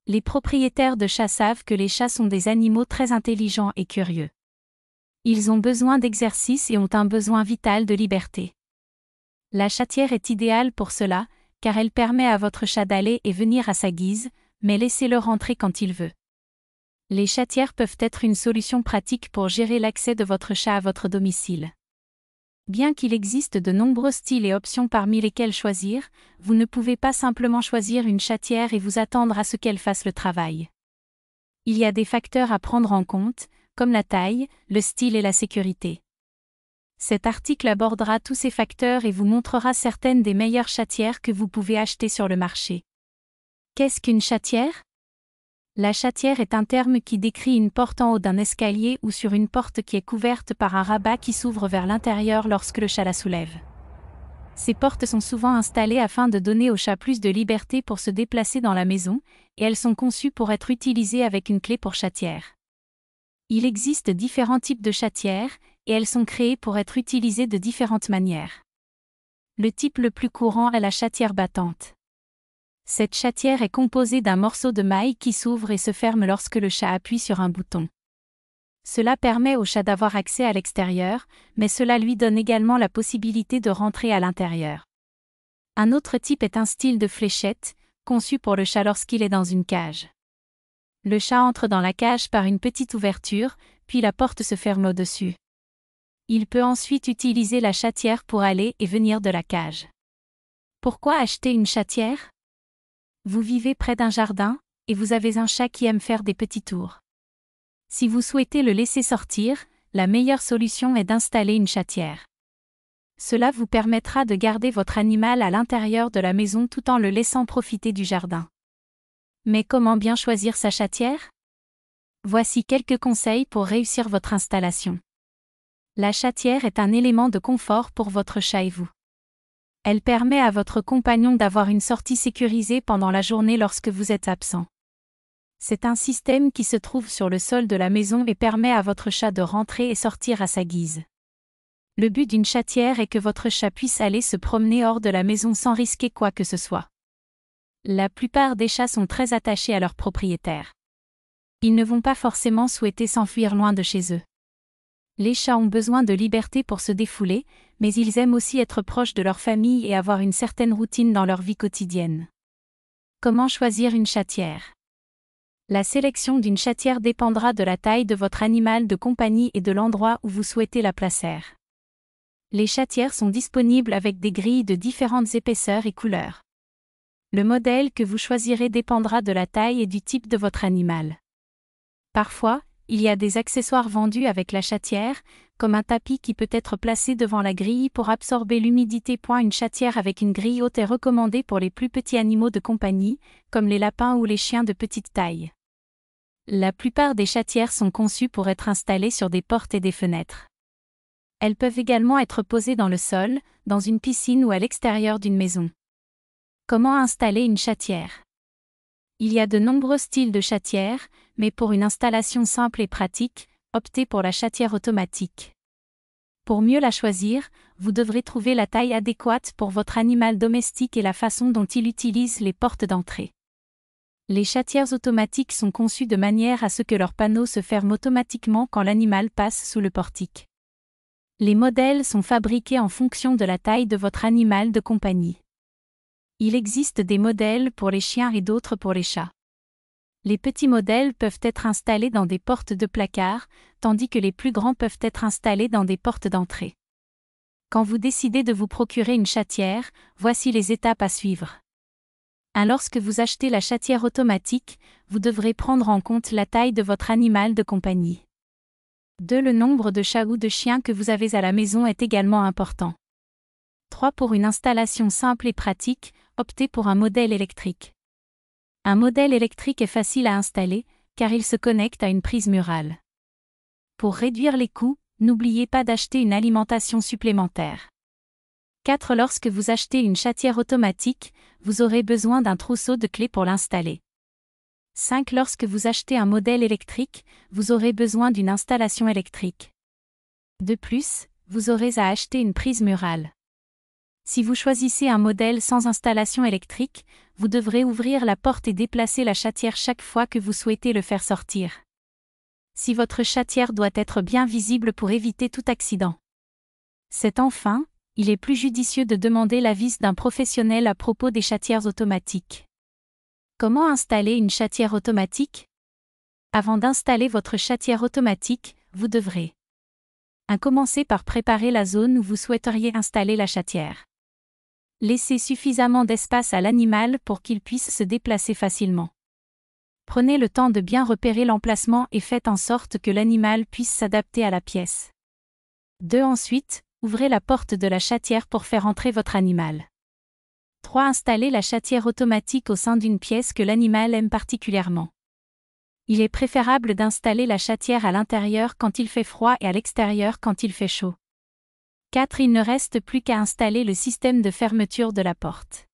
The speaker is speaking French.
Les propriétaires de chats savent que les chats sont des animaux très intelligents et curieux. Ils ont besoin d'exercice et ont un besoin vital de liberté. La chatière est idéale pour cela, car elle permet à votre chat d'aller et venir à sa guise, mais laissez-le rentrer quand il veut. Les chatières peuvent être une solution pratique pour gérer l'accès de votre chat à votre domicile. Bien qu'il existe de nombreux styles et options parmi lesquels choisir, vous ne pouvez pas simplement choisir une chatière et vous attendre à ce qu'elle fasse le travail. Il y a des facteurs à prendre en compte, comme la taille, le style et la sécurité. Cet article abordera tous ces facteurs et vous montrera certaines des meilleures chatières que vous pouvez acheter sur le marché. Qu'est-ce qu'une chatière ? La chatière est un terme qui décrit une porte en haut d'un escalier ou sur une porte qui est couverte par un rabat qui s'ouvre vers l'intérieur lorsque le chat la soulève. Ces portes sont souvent installées afin de donner au chat plus de liberté pour se déplacer dans la maison, et elles sont conçues pour être utilisées avec une clé pour chatière. Il existe différents types de chatières, et elles sont créées pour être utilisées de différentes manières. Le type le plus courant est la chatière battante. Cette chatière est composée d'un morceau de maille qui s'ouvre et se ferme lorsque le chat appuie sur un bouton. Cela permet au chat d'avoir accès à l'extérieur, mais cela lui donne également la possibilité de rentrer à l'intérieur. Un autre type est un style de fléchette, conçu pour le chat lorsqu'il est dans une cage. Le chat entre dans la cage par une petite ouverture, puis la porte se ferme au-dessus. Il peut ensuite utiliser la chatière pour aller et venir de la cage. Pourquoi acheter une chatière ? Vous vivez près d'un jardin, et vous avez un chat qui aime faire des petits tours. Si vous souhaitez le laisser sortir, la meilleure solution est d'installer une chatière. Cela vous permettra de garder votre animal à l'intérieur de la maison tout en le laissant profiter du jardin. Mais comment bien choisir sa chatière ? Voici quelques conseils pour réussir votre installation. La chatière est un élément de confort pour votre chat et vous. Elle permet à votre compagnon d'avoir une sortie sécurisée pendant la journée lorsque vous êtes absent. C'est un système qui se trouve sur le sol de la maison et permet à votre chat de rentrer et sortir à sa guise. Le but d'une chatière est que votre chat puisse aller se promener hors de la maison sans risquer quoi que ce soit. La plupart des chats sont très attachés à leur propriétaire. Ils ne vont pas forcément souhaiter s'enfuir loin de chez eux. Les chats ont besoin de liberté pour se défouler, mais ils aiment aussi être proches de leur famille et avoir une certaine routine dans leur vie quotidienne. Comment choisir une chatière ? La sélection d'une chatière dépendra de la taille de votre animal de compagnie et de l'endroit où vous souhaitez la placer. Les chatières sont disponibles avec des grilles de différentes épaisseurs et couleurs. Le modèle que vous choisirez dépendra de la taille et du type de votre animal. Parfois, il y a des accessoires vendus avec la chatière, comme un tapis qui peut être placé devant la grille pour absorber l'humidité. Une chatière avec une grille haute est recommandée pour les plus petits animaux de compagnie, comme les lapins ou les chiens de petite taille. La plupart des chatières sont conçues pour être installées sur des portes et des fenêtres. Elles peuvent également être posées dans le sol, dans une piscine ou à l'extérieur d'une maison. Comment installer une chatière ? Il y a de nombreux styles de chatière, mais pour une installation simple et pratique, optez pour la chatière automatique. Pour mieux la choisir, vous devrez trouver la taille adéquate pour votre animal domestique et la façon dont il utilise les portes d'entrée. Les chatières automatiques sont conçues de manière à ce que leurs panneaux se ferment automatiquement quand l'animal passe sous le portique. Les modèles sont fabriqués en fonction de la taille de votre animal de compagnie. Il existe des modèles pour les chiens et d'autres pour les chats. Les petits modèles peuvent être installés dans des portes de placard, tandis que les plus grands peuvent être installés dans des portes d'entrée. Quand vous décidez de vous procurer une chatière, voici les étapes à suivre. Lorsque vous achetez la chatière automatique, vous devrez prendre en compte la taille de votre animal de compagnie. 2. Le nombre de chats ou de chiens que vous avez à la maison est également important. 3. Pour une installation simple et pratique, optez pour un modèle électrique. Un modèle électrique est facile à installer, car il se connecte à une prise murale. Pour réduire les coûts, n'oubliez pas d'acheter une alimentation supplémentaire. 4. Lorsque vous achetez une chatière automatique, vous aurez besoin d'un trousseau de clés pour l'installer. 5. Lorsque vous achetez un modèle électrique, vous aurez besoin d'une installation électrique. De plus, vous aurez à acheter une prise murale. Si vous choisissez un modèle sans installation électrique, vous devrez ouvrir la porte et déplacer la chatière chaque fois que vous souhaitez le faire sortir. Si votre chatière doit être bien visible pour éviter tout accident. Enfin, il est plus judicieux de demander l'avis d'un professionnel à propos des chatières automatiques. Comment installer une chatière automatique? Avant d'installer votre chatière automatique, vous devrez commencer par préparer la zone où vous souhaiteriez installer la chatière. Laissez suffisamment d'espace à l'animal pour qu'il puisse se déplacer facilement. Prenez le temps de bien repérer l'emplacement et faites en sorte que l'animal puisse s'adapter à la pièce. Ensuite, ouvrez la porte de la chatière pour faire entrer votre animal. 3. Installez la chatière automatique au sein d'une pièce que l'animal aime particulièrement. Il est préférable d'installer la chatière à l'intérieur quand il fait froid et à l'extérieur quand il fait chaud. 4. Il ne reste plus qu'à installer le système de fermeture de la porte.